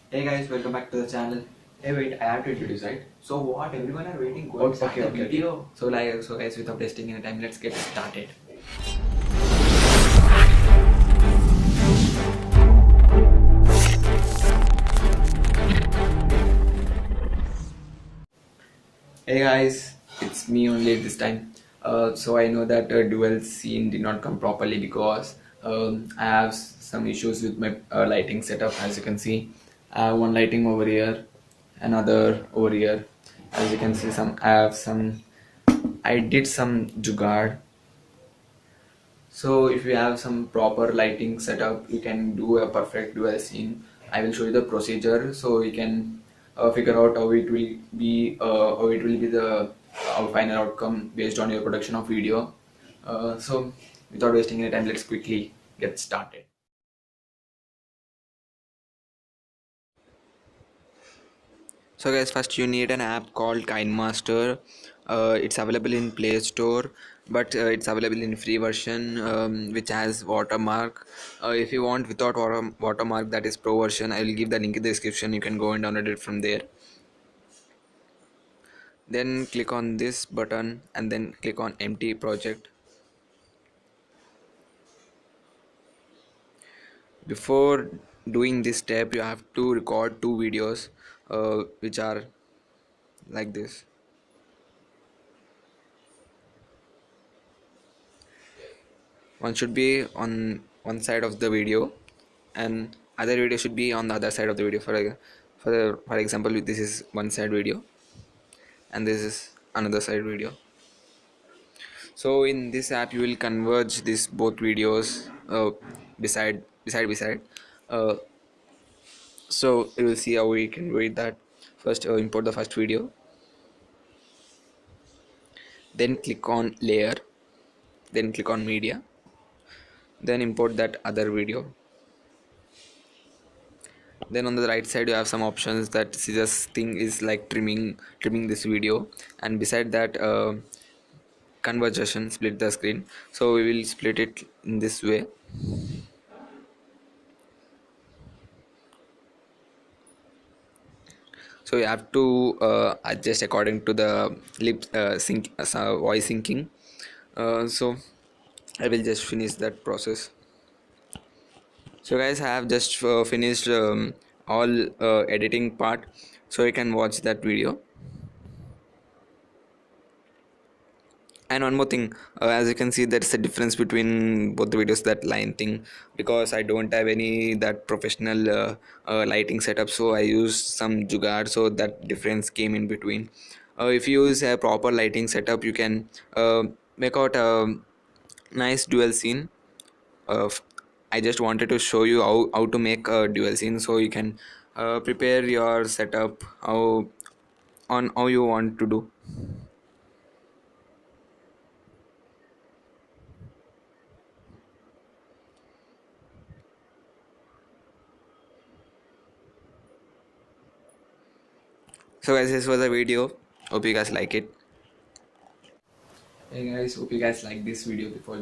Hey guys, welcome back to the channel. Hey wait, I have to introduce, right? So what? Everyone are waiting. Go and start the video. So guys, without wasting any time, let's get started. Hey guys, it's me only this time. So I know that dual scene did not come properly because I have some issues with my lighting setup. As you can see, I have one lighting over here, another over here. As you can see, I did some jugaad. So if you have some proper lighting setup, you can do a perfect dual scene. I will show you the procedure so you can figure out how it will be the final outcome based on your production of video. So without wasting any time, let's quickly get started. So guys, first you need an app called Kinemaster. It's available in Play Store, but it's available in free version, which has watermark. If you want without watermark, that is pro version, I will give the link in the description. You can go and download it from there. Then click on this button and then click on empty project. Before doing this step, you have to record two videos, which are like this. One should be on one side of the video and other video should be on the other side of the video. For example, this is one side video and this is another side video. So in this app you will converge these both videos beside. uh, so you will see how we can read that. First import the first video, then click on layer, then click on media, then import that other video. Then on the right side you have some options. That scissors thing is like trimming this video, and beside that conversion, split the screen. So we will split it in this way. So you have to adjust according to the voice syncing. So I will just finish that process. So guys, I have just finished all editing part, so you can watch that video. And one more thing, as you can see, there's a difference between both the videos, that line thing, because I don't have any that professional lighting setup, so I used some jugaad, so that difference came in between. If you use a proper lighting setup, you can make out a nice dual scene. I just wanted to show you how to make a dual scene, so you can prepare your setup how you want to do. So guys, this was a video. Hope you guys like it. Hey guys, hope you guys like this video. Before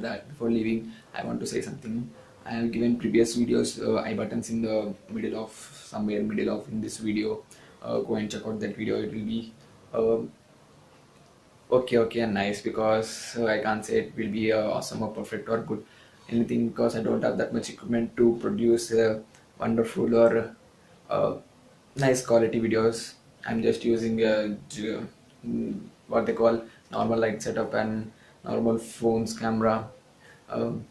leaving, I want to say something. I have given previous videos I buttons in the middle of in this video. Go and check out that video. It will be uh, okay and nice, because I can't say it will be awesome or perfect or good anything, because I don't have that much equipment to produce wonderful or nice quality videos. I'm just using what they call normal light setup and normal phone's camera, um,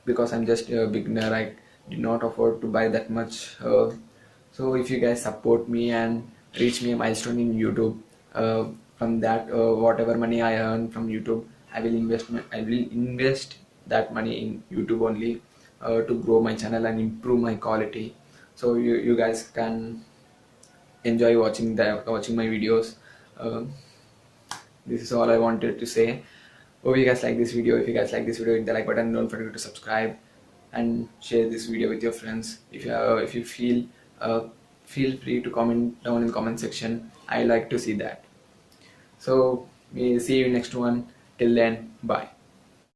because I'm just a beginner. I did not afford to buy that much. So if you guys support me and reach me a milestone in YouTube, from that whatever money I earn from YouTube, I will invest that money in YouTube only, to grow my channel and improve my quality. So you guys can enjoy watching my videos. Um this is all I wanted to say. Hope you guys like this video. If you guys like this video, hit the like button. Don't forget to subscribe and share this video with your friends. If you feel free to comment down in the comment section. I like to see that. So we see you next one. Till then, bye.